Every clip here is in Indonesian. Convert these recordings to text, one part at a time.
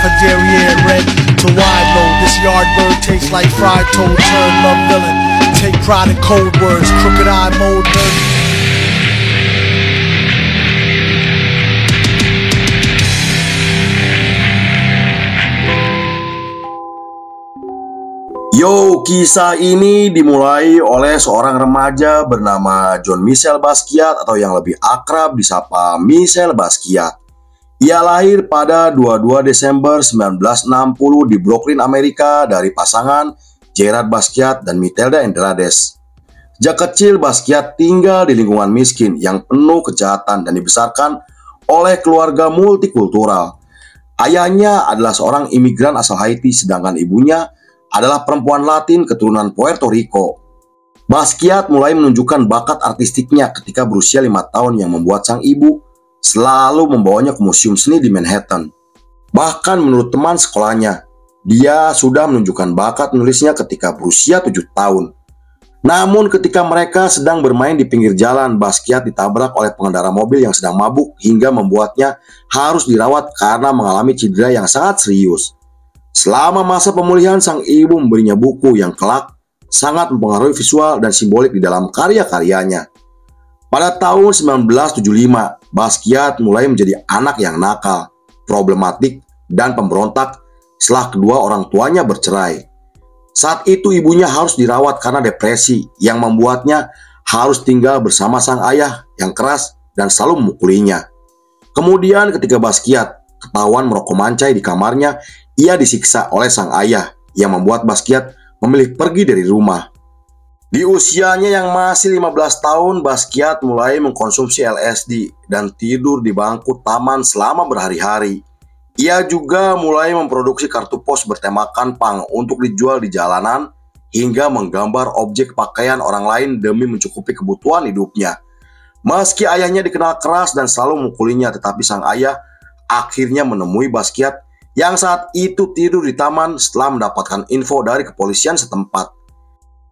Derriere red to wide load. This yard bird tastes like fried toad. Turn love villain. Take pride in cold words. Crooked eye mode. Yo, kisah ini dimulai oleh seorang remaja bernama Jean-Michel Basquiat atau yang lebih akrab disapa Michel Basquiat. Ia lahir pada 22 Desember 1960 di Brooklyn, Amerika dari pasangan Gerard Basquiat dan Mitelda Andrades. Sejak kecil Basquiat tinggal di lingkungan miskin yang penuh kejahatan dan dibesarkan oleh keluarga multikultural. Ayahnya adalah seorang imigran asal Haiti sedangkan ibunya adalah perempuan Latin keturunan Puerto Rico. Basquiat mulai menunjukkan bakat artistiknya ketika berusia 5 tahun yang membuat sang ibu selalu membawanya ke museum seni di Manhattan. Bahkan menurut teman sekolahnya, dia sudah menunjukkan bakat menulisnya ketika berusia 7 tahun. Namun ketika mereka sedang bermain di pinggir jalan, Basquiat ditabrak oleh pengendara mobil yang sedang mabuk hingga membuatnya harus dirawat karena mengalami cedera yang sangat serius. Selama masa pemulihan, sang ibu memberinya buku yang kelak sangat mempengaruhi visual dan simbolik di dalam karya-karyanya. Pada tahun 1975, Basquiat mulai menjadi anak yang nakal, problematik, dan pemberontak setelah kedua orang tuanya bercerai. Saat itu ibunya harus dirawat karena depresi yang membuatnya harus tinggal bersama sang ayah yang keras dan selalu memukulinya. Kemudian ketika Basquiat ketahuan merokok mancai di kamarnya, ia disiksa oleh sang ayah yang membuat Basquiat memilih pergi dari rumah. Di usianya yang masih 15 tahun, Basquiat mulai mengkonsumsi LSD dan tidur di bangku taman selama berhari-hari. Ia juga mulai memproduksi kartu pos bertemakan punk untuk dijual di jalanan hingga menggambar objek pakaian orang lain demi mencukupi kebutuhan hidupnya. Meski ayahnya dikenal keras dan selalu memukulinya, tetapi sang ayah akhirnya menemui Basquiat yang saat itu tidur di taman setelah mendapatkan info dari kepolisian setempat.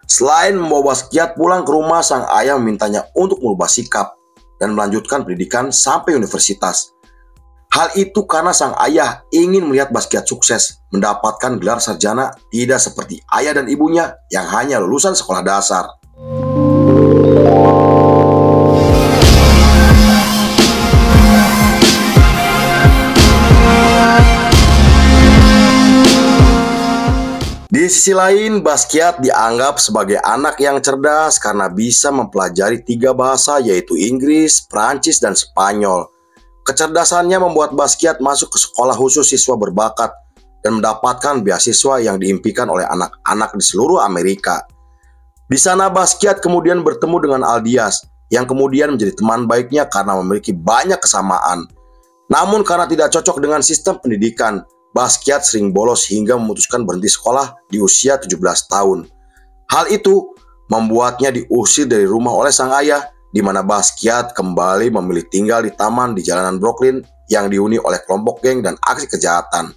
Selain membawa Basquiat pulang ke rumah, sang ayah memintanya untuk merubah sikap dan melanjutkan pendidikan sampai universitas. Hal itu karena sang ayah ingin melihat Basquiat sukses, mendapatkan gelar sarjana, tidak seperti ayah dan ibunya yang hanya lulusan sekolah dasar. Di sisi lain, Basquiat dianggap sebagai anak yang cerdas karena bisa mempelajari 3 bahasa yaitu Inggris, Prancis, dan Spanyol. Kecerdasannya membuat Basquiat masuk ke sekolah khusus siswa berbakat dan mendapatkan beasiswa yang diimpikan oleh anak-anak di seluruh Amerika. Di sana Basquiat kemudian bertemu dengan Aldias yang kemudian menjadi teman baiknya karena memiliki banyak kesamaan. Namun karena tidak cocok dengan sistem pendidikan, Basquiat sering bolos hingga memutuskan berhenti sekolah di usia 17 tahun. Hal itu membuatnya diusir dari rumah oleh sang ayah, di mana Basquiat kembali memilih tinggal di taman di jalanan Brooklyn yang dihuni oleh kelompok geng dan aksi kejahatan.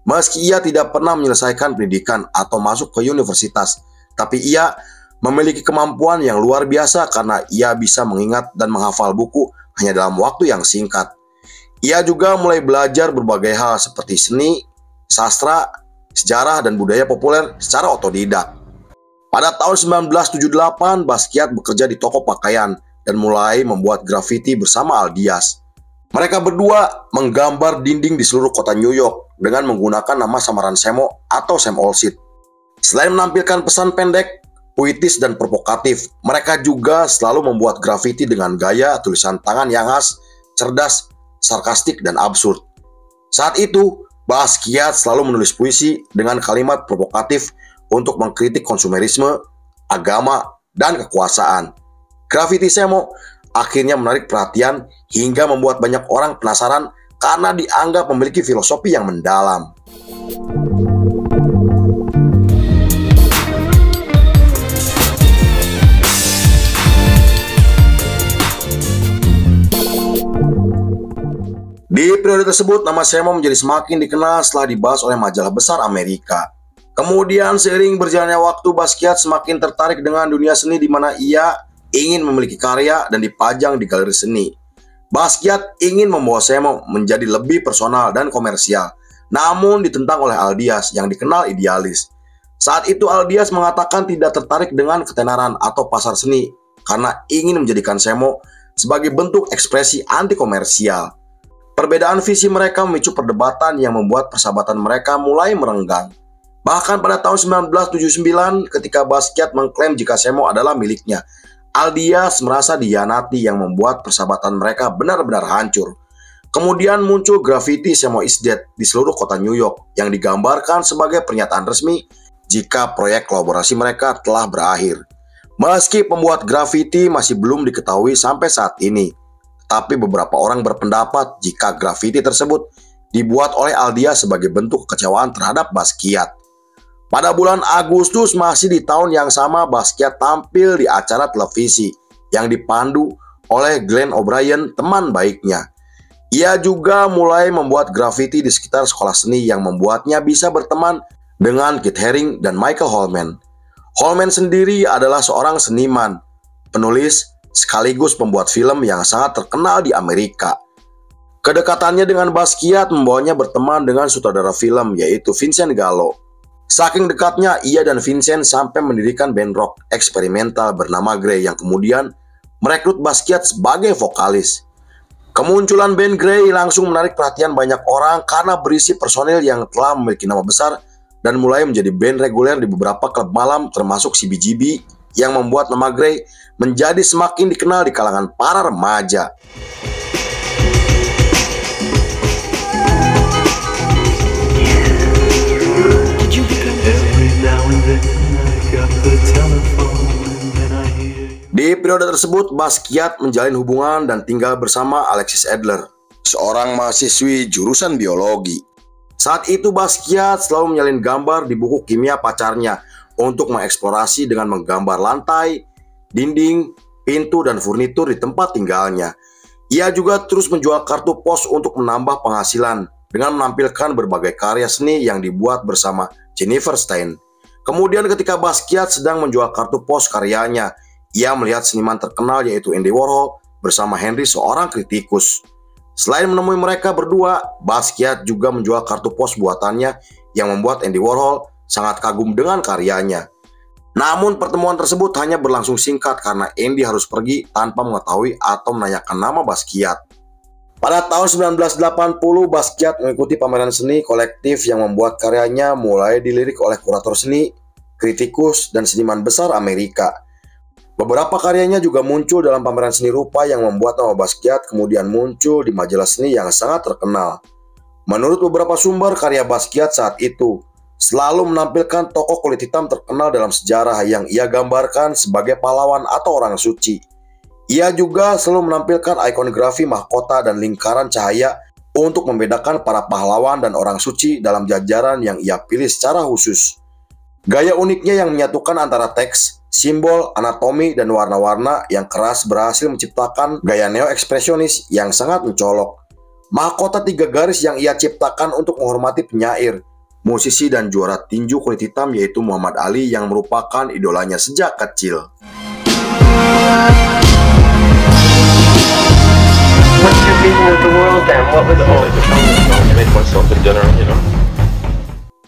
Meski ia tidak pernah menyelesaikan pendidikan atau masuk ke universitas, tapi ia memiliki kemampuan yang luar biasa karena ia bisa mengingat dan menghafal buku hanya dalam waktu yang singkat. Ia juga mulai belajar berbagai hal seperti seni, sastra, sejarah, dan budaya populer secara otodidak. Pada tahun 1978, Basquiat bekerja di toko pakaian dan mulai membuat grafiti bersama Aldias. Mereka berdua menggambar dinding di seluruh kota New York dengan menggunakan nama samaran Semo atau Sam Olsit. Selain menampilkan pesan pendek, puitis, dan provokatif, mereka juga selalu membuat grafiti dengan gaya tulisan tangan yang khas, cerdas, sarkastik, dan absurd. Saat itu, Basquiat selalu menulis puisi dengan kalimat provokatif untuk mengkritik konsumerisme, agama, dan kekuasaan. Grafiti Semo akhirnya menarik perhatian hingga membuat banyak orang penasaran karena dianggap memiliki filosofi yang mendalam. Di periode tersebut, nama Semo menjadi semakin dikenal setelah dibahas oleh majalah besar Amerika. Kemudian seiring berjalannya waktu, Basquiat semakin tertarik dengan dunia seni di mana ia ingin memiliki karya dan dipajang di galeri seni. Basquiat ingin membawa Semo menjadi lebih personal dan komersial. namun ditentang oleh Aldias yang dikenal idealis. Saat itu Aldias mengatakan tidak tertarik dengan ketenaran atau pasar seni karena ingin menjadikan Semo sebagai bentuk ekspresi anti komersial. Perbedaan visi mereka memicu perdebatan yang membuat persahabatan mereka mulai merenggang. Bahkan pada tahun 1979 ketika Basquiat mengklaim jika Semo adalah miliknya, Aldias merasa dihianati yang membuat persahabatan mereka benar-benar hancur. Kemudian muncul grafiti Semo is Dead di seluruh kota New York yang digambarkan sebagai pernyataan resmi jika proyek kolaborasi mereka telah berakhir. Meski pembuat grafiti masih belum diketahui sampai saat ini, tapi beberapa orang berpendapat jika grafiti tersebut dibuat oleh Aldias sebagai bentuk kekecewaan terhadap Basquiat. Pada bulan Agustus masih di tahun yang sama, Basquiat tampil di acara televisi yang dipandu oleh Glenn O'Brien, teman baiknya. Ia juga mulai membuat grafiti di sekitar sekolah seni yang membuatnya bisa berteman dengan Keith Haring dan Michael Holman. Holman sendiri adalah seorang seniman, penulis, sekaligus pembuat film yang sangat terkenal di Amerika. Kedekatannya dengan Basquiat membawanya berteman dengan sutradara film yaitu Vincent Gallo. Saking dekatnya, ia dan Vincent sampai mendirikan band rock eksperimental bernama Grey yang kemudian merekrut Basquiat sebagai vokalis. Kemunculan band Grey langsung menarik perhatian banyak orang karena berisi personil yang telah memiliki nama besar dan mulai menjadi band reguler di beberapa klub malam termasuk CBGB yang membuat nama Grey menjadi semakin dikenal di kalangan para remaja. Di periode tersebut, Basquiat menjalin hubungan dan tinggal bersama Alexis Adler, seorang mahasiswi jurusan biologi. Saat itu Basquiat selalu menyalin gambar di buku kimia pacarnya untuk mengeksplorasi dengan menggambar lantai, dinding, pintu, dan furnitur di tempat tinggalnya. Ia juga terus menjual kartu pos untuk menambah penghasilan dengan menampilkan berbagai karya seni yang dibuat bersama Jennifer Stein. Kemudian ketika Basquiat sedang menjual kartu pos karyanya, ia melihat seniman terkenal yaitu Andy Warhol bersama Henry, seorang kritikus. Selain menemui mereka berdua, Basquiat juga menjual kartu pos buatannya yang membuat Andy Warhol sangat kagum dengan karyanya. Namun pertemuan tersebut hanya berlangsung singkat karena Andy harus pergi tanpa mengetahui atau menanyakan nama Basquiat. Pada tahun 1980, Basquiat mengikuti pameran seni kolektif yang membuat karyanya mulai dilirik oleh kurator seni, kritikus, dan seniman besar Amerika. Beberapa karyanya juga muncul dalam pameran seni rupa yang membuat nama Basquiat kemudian muncul di majalah seni yang sangat terkenal. Menurut beberapa sumber, karya Basquiat saat itu selalu menampilkan tokoh kulit hitam terkenal dalam sejarah yang ia gambarkan sebagai pahlawan atau orang suci. Ia juga selalu menampilkan ikonografi mahkota dan lingkaran cahaya untuk membedakan para pahlawan dan orang suci dalam jajaran yang ia pilih secara khusus. Gaya uniknya yang menyatukan antara teks, simbol, anatomi, dan warna-warna yang keras berhasil menciptakan gaya neo-ekspresionis yang sangat mencolok. Mahkota 3 garis yang ia ciptakan untuk menghormati penyair, musisi, dan juara tinju kulit hitam yaitu Muhammad Ali yang merupakan idolanya sejak kecil.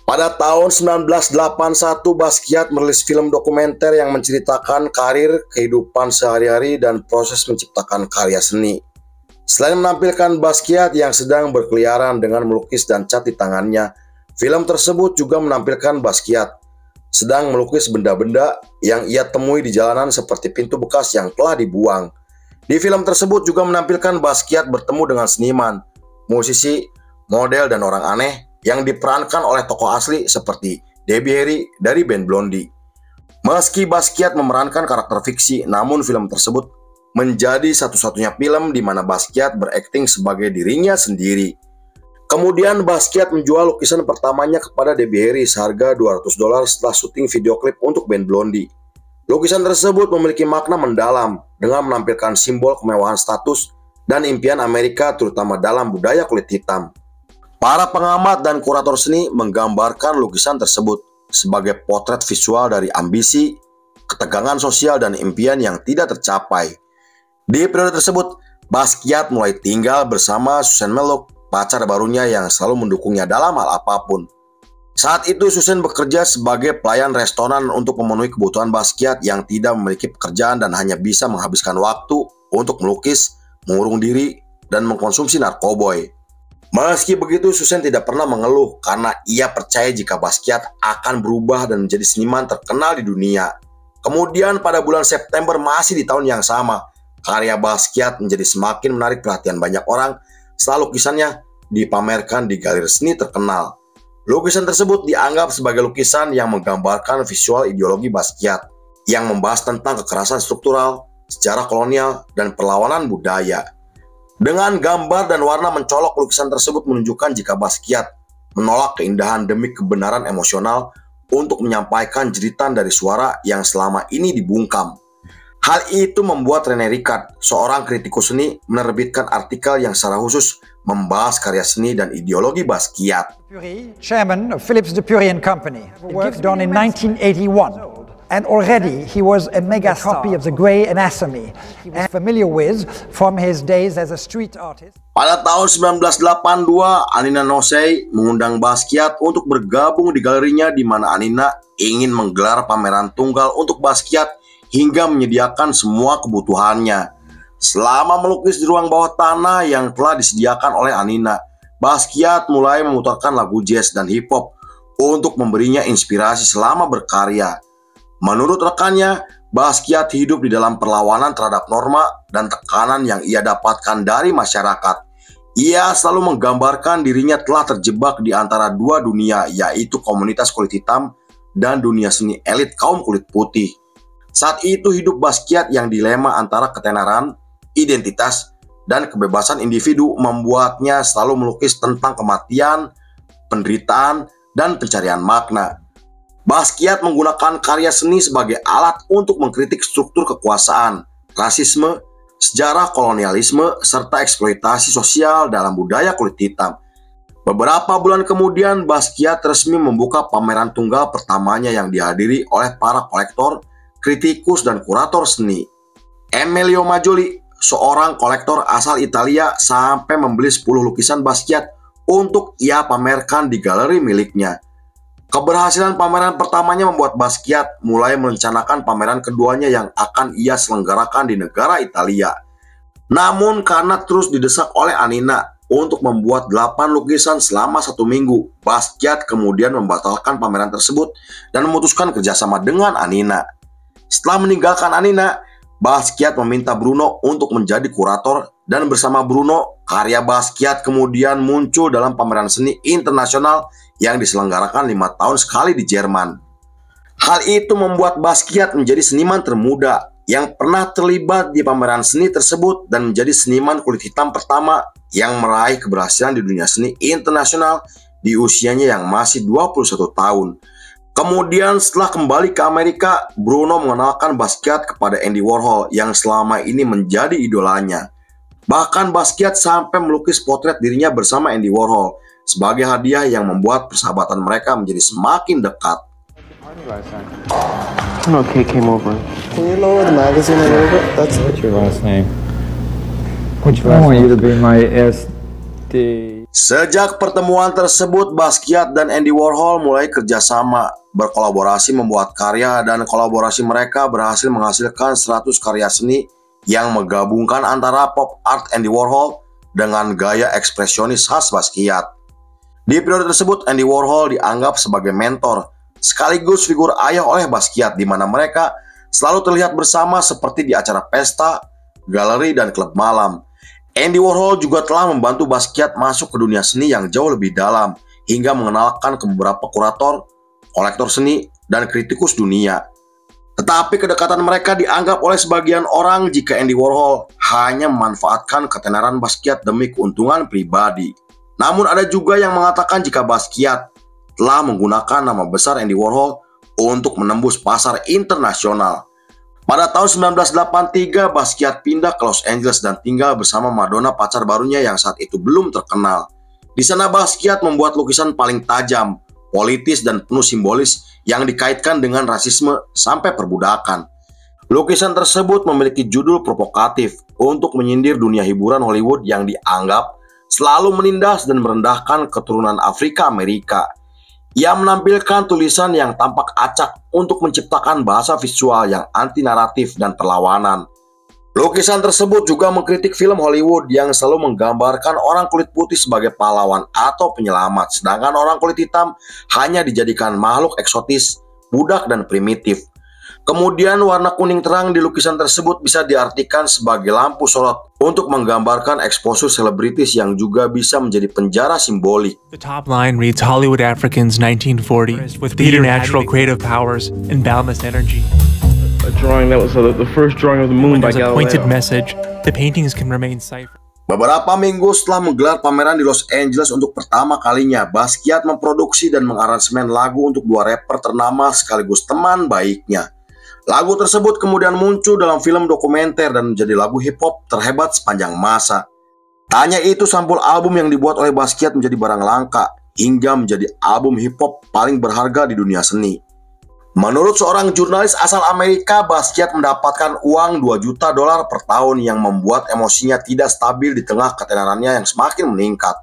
Pada tahun 1981, Basquiat merilis film dokumenter yang menceritakan karir, kehidupan sehari-hari, dan proses menciptakan karya seni. Selain menampilkan Basquiat yang sedang berkeliaran dengan melukis dan cat di tangannya, film tersebut juga menampilkan Basquiat sedang melukis benda-benda yang ia temui di jalanan seperti pintu bekas yang telah dibuang. Di film tersebut juga menampilkan Basquiat bertemu dengan seniman, musisi, model, dan orang aneh yang diperankan oleh tokoh asli seperti Debbie Harry dari band Blondie. Meski Basquiat memerankan karakter fiksi, namun film tersebut menjadi satu-satunya film di mana Basquiat berakting sebagai dirinya sendiri. Kemudian Basquiat menjual lukisan pertamanya kepada Debbie Harry seharga $200 setelah syuting video klip untuk band Blondie. Lukisan tersebut memiliki makna mendalam dengan menampilkan simbol kemewahan status dan impian Amerika terutama dalam budaya kulit hitam. Para pengamat dan kurator seni menggambarkan lukisan tersebut sebagai potret visual dari ambisi, ketegangan sosial, dan impian yang tidak tercapai. Di periode tersebut, Basquiat mulai tinggal bersama Susan Malloch pacar barunya yang selalu mendukungnya dalam hal apapun. Saat itu Susan bekerja sebagai pelayan restoran untuk memenuhi kebutuhan Basquiat yang tidak memiliki pekerjaan dan hanya bisa menghabiskan waktu untuk melukis, mengurung diri, dan mengkonsumsi narkoboy. Meski begitu, Susan tidak pernah mengeluh karena ia percaya jika Basquiat akan berubah dan menjadi seniman terkenal di dunia. Kemudian pada bulan September masih di tahun yang sama, karya Basquiat menjadi semakin menarik perhatian banyak orang setelah lukisannya dipamerkan di galeri seni terkenal. Lukisan tersebut dianggap sebagai lukisan yang menggambarkan visual ideologi Basquiat yang membahas tentang kekerasan struktural, sejarah kolonial, dan perlawanan budaya. Dengan gambar dan warna mencolok, lukisan tersebut menunjukkan jika Basquiat menolak keindahan demi kebenaran emosional untuk menyampaikan jeritan dari suara yang selama ini dibungkam. Hal itu membuat René Ricard, seorang kritikus seni, menerbitkan artikel yang secara khusus membahas karya seni dan ideologi Basquiat. Chairman of Philips Dupuy and Company, worked on in 1981, and already he was a mega copy of the Grey Anatomy, he was familiar with from his days as a street artist. Pada tahun 1982, Anina Nosei mengundang Basquiat untuk bergabung di galerinya di mana Anina ingin menggelar pameran tunggal untuk Basquiat hingga menyediakan semua kebutuhannya. Selama melukis di ruang bawah tanah yang telah disediakan oleh Anina, Basquiat mulai memutarkan lagu jazz dan hip hop untuk memberinya inspirasi selama berkarya. Menurut rekannya, Basquiat hidup di dalam perlawanan terhadap norma dan tekanan yang ia dapatkan dari masyarakat. Ia selalu menggambarkan dirinya telah terjebak di antara dua dunia, yaitu komunitas kulit hitam dan dunia seni elit kaum kulit putih. Saat itu hidup Basquiat yang dilema antara ketenaran, identitas, dan kebebasan individu membuatnya selalu melukis tentang kematian, penderitaan, dan pencarian makna. Basquiat menggunakan karya seni sebagai alat untuk mengkritik struktur kekuasaan, rasisme, sejarah kolonialisme, serta eksploitasi sosial dalam budaya kulit hitam. Beberapa bulan kemudian, Basquiat resmi membuka pameran tunggal pertamanya yang dihadiri oleh para kolektor, kritikus, dan kurator seni. Emilio Majoli, seorang kolektor asal Italia, sampai membeli 10 lukisan Basquiat untuk ia pamerkan di galeri miliknya. Keberhasilan pameran pertamanya membuat Basquiat mulai merencanakan pameran keduanya yang akan ia selenggarakan di negara Italia. Namun karena terus didesak oleh Anina untuk membuat 8 lukisan selama 1 minggu, Basquiat kemudian membatalkan pameran tersebut dan memutuskan kerjasama dengan Anina. Setelah meninggalkan Anina, Basquiat meminta Bruno untuk menjadi kurator dan bersama Bruno, karya Basquiat kemudian muncul dalam pameran seni internasional yang diselenggarakan 5 tahun sekali di Jerman. Hal itu membuat Basquiat menjadi seniman termuda yang pernah terlibat di pameran seni tersebut dan menjadi seniman kulit hitam pertama yang meraih keberhasilan di dunia seni internasional di usianya yang masih 21 tahun. Kemudian setelah kembali ke Amerika, Bruno mengenalkan Basquiat kepada Andy Warhol yang selama ini menjadi idolanya. Bahkan Basquiat sampai melukis potret dirinya bersama Andy Warhol sebagai hadiah yang membuat persahabatan mereka menjadi semakin dekat. No, Kate came over. Can you lower the magazine a little bit? What's your last name? I want you to be my SD. Sejak pertemuan tersebut, Basquiat dan Andy Warhol mulai kerjasama, berkolaborasi membuat karya, dan kolaborasi mereka berhasil menghasilkan 100 karya seni yang menggabungkan antara pop art Andy Warhol dengan gaya ekspresionis khas Basquiat. Di periode tersebut, Andy Warhol dianggap sebagai mentor, sekaligus figur ayah oleh Basquiat, di mana mereka selalu terlihat bersama seperti di acara pesta, galeri, dan klub malam. Andy Warhol juga telah membantu Basquiat masuk ke dunia seni yang jauh lebih dalam, hingga mengenalkan ke beberapa kurator, kolektor seni, dan kritikus dunia. Tetapi kedekatan mereka dianggap oleh sebagian orang jika Andy Warhol hanya memanfaatkan ketenaran Basquiat demi keuntungan pribadi. Namun ada juga yang mengatakan jika Basquiat telah menggunakan nama besar Andy Warhol untuk menembus pasar internasional. Pada tahun 1983, Basquiat pindah ke Los Angeles dan tinggal bersama Madonna, pacar barunya yang saat itu belum terkenal. Di sana Basquiat membuat lukisan paling tajam, politis, dan penuh simbolis yang dikaitkan dengan rasisme sampai perbudakan. Lukisan tersebut memiliki judul provokatif untuk menyindir dunia hiburan Hollywood yang dianggap selalu menindas dan merendahkan keturunan Afrika Amerika. Ia menampilkan tulisan yang tampak acak untuk menciptakan bahasa visual yang anti-naratif dan perlawanan. Lukisan tersebut juga mengkritik film Hollywood yang selalu menggambarkan orang kulit putih sebagai pahlawan atau penyelamat, sedangkan orang kulit hitam hanya dijadikan makhluk eksotis, budak, dan primitif. Kemudian warna kuning terang di lukisan tersebut bisa diartikan sebagai lampu sorot untuk menggambarkan exposure selebritis yang juga bisa menjadi penjara simbolik. The top line reads Hollywood Africans 1940 with theater natural creative powers and boundless energy. A drawing that was the first drawing of the moon by There's a Galileo. pointed message. The paintings can remain ciphered. Beberapa minggu setelah menggelar pameran di Los Angeles untuk pertama kalinya, Basquiat memproduksi dan mengaransemen lagu untuk dua rapper ternama sekaligus teman baiknya. Lagu tersebut kemudian muncul dalam film dokumenter dan menjadi lagu hip-hop terhebat sepanjang masa. Tak hanya itu, sampul album yang dibuat oleh Basquiat menjadi barang langka, hingga menjadi album hip-hop paling berharga di dunia seni. Menurut seorang jurnalis asal Amerika, Basquiat mendapatkan uang $2 juta per tahun yang membuat emosinya tidak stabil di tengah ketenarannya yang semakin meningkat.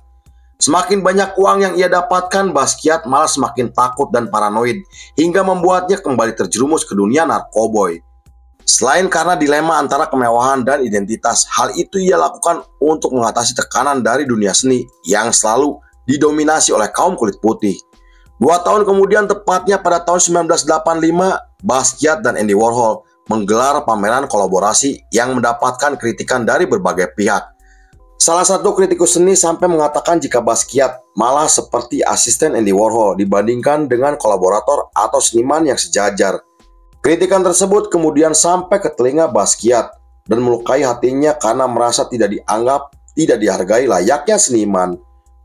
Semakin banyak uang yang ia dapatkan, Basquiat malah semakin takut dan paranoid hingga membuatnya kembali terjerumus ke dunia narkoboy. Selain karena dilema antara kemewahan dan identitas, hal itu ia lakukan untuk mengatasi tekanan dari dunia seni yang selalu didominasi oleh kaum kulit putih. 2 tahun kemudian, tepatnya pada tahun 1985, Basquiat dan Andy Warhol menggelar pameran kolaborasi yang mendapatkan kritikan dari berbagai pihak. Salah satu kritikus seni sampai mengatakan jika Basquiat malah seperti asisten Andy Warhol dibandingkan dengan kolaborator atau seniman yang sejajar. Kritikan tersebut kemudian sampai ke telinga Basquiat dan melukai hatinya karena merasa tidak dianggap, tidak dihargai layaknya seniman.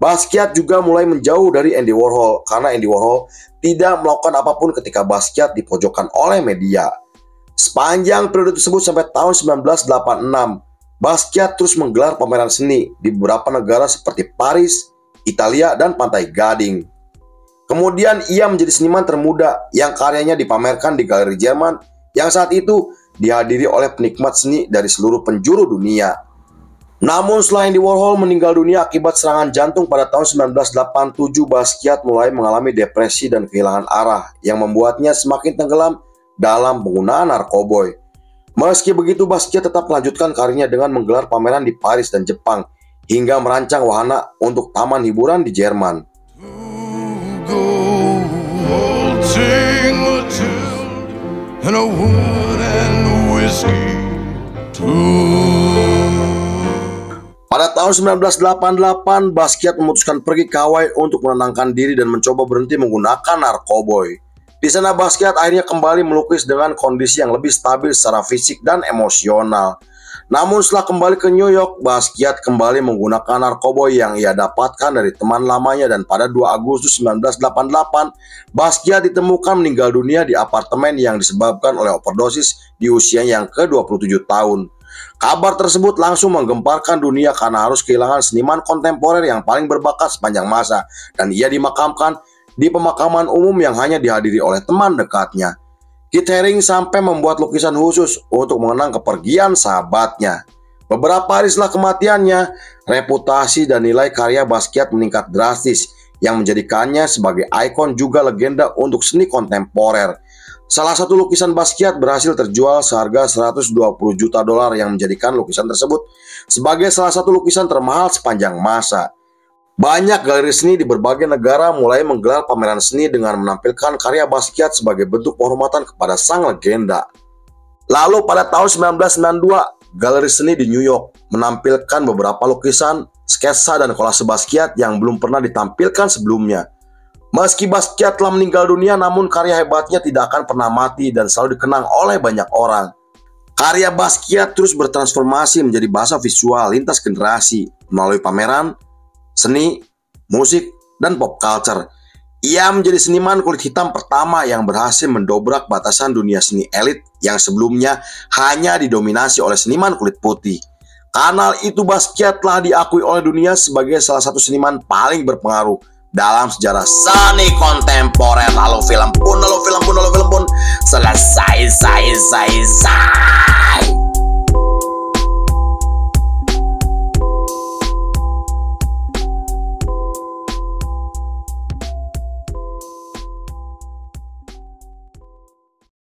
Basquiat juga mulai menjauh dari Andy Warhol karena Andy Warhol tidak melakukan apapun ketika Basquiat dipojokkan oleh media. Sepanjang periode tersebut sampai tahun 1986, Basquiat terus menggelar pameran seni di beberapa negara seperti Paris, Italia, dan Pantai Gading. Kemudian ia menjadi seniman termuda yang karyanya dipamerkan di galeri Jerman yang saat itu dihadiri oleh penikmat seni dari seluruh penjuru dunia. Namun setelah Andy Warhol meninggal dunia akibat serangan jantung pada tahun 1987, Basquiat mulai mengalami depresi dan kehilangan arah yang membuatnya semakin tenggelam dalam penggunaan narkoboy. Meski begitu, Basquiat tetap melanjutkan karirnya dengan menggelar pameran di Paris dan Jepang hingga merancang wahana untuk taman hiburan di Jerman. Pada tahun 1988, Basquiat memutuskan pergi ke Hawaii untuk menenangkan diri dan mencoba berhenti menggunakan narkoboy. Di sana Basquiat akhirnya kembali melukis dengan kondisi yang lebih stabil secara fisik dan emosional. Namun setelah kembali ke New York, Basquiat kembali menggunakan narkoboy yang ia dapatkan dari teman lamanya dan pada 2 Agustus 1988, Basquiat ditemukan meninggal dunia di apartemen yang disebabkan oleh overdosis di usia yang ke-27 tahun. Kabar tersebut langsung menggemparkan dunia karena harus kehilangan seniman kontemporer yang paling berbakat sepanjang masa dan ia dimakamkan di pemakaman umum yang hanya dihadiri oleh teman dekatnya. Keith Haring sampai membuat lukisan khusus untuk mengenang kepergian sahabatnya. Beberapa hari setelah kematiannya, reputasi dan nilai karya Basquiat meningkat drastis yang menjadikannya sebagai ikon juga legenda untuk seni kontemporer. Salah satu lukisan Basquiat berhasil terjual seharga $120 juta yang menjadikan lukisan tersebut sebagai salah satu lukisan termahal sepanjang masa. Banyak galeri seni di berbagai negara mulai menggelar pameran seni dengan menampilkan karya Basquiat sebagai bentuk penghormatan kepada sang legenda. Lalu pada tahun 1992, galeri seni di New York menampilkan beberapa lukisan, sketsa, dan kolase Basquiat yang belum pernah ditampilkan sebelumnya. Meski Basquiat telah meninggal dunia, namun karya hebatnya tidak akan pernah mati dan selalu dikenang oleh banyak orang. Karya Basquiat terus bertransformasi menjadi bahasa visual lintas generasi melalui pameran, seni, musik, dan pop culture. Ia menjadi seniman kulit hitam pertama yang berhasil mendobrak batasan dunia seni elit yang sebelumnya hanya didominasi oleh seniman kulit putih. Karena itu Basquiat telah diakui oleh dunia sebagai salah satu seniman paling berpengaruh dalam sejarah seni kontemporer. Lalu film pun selesai.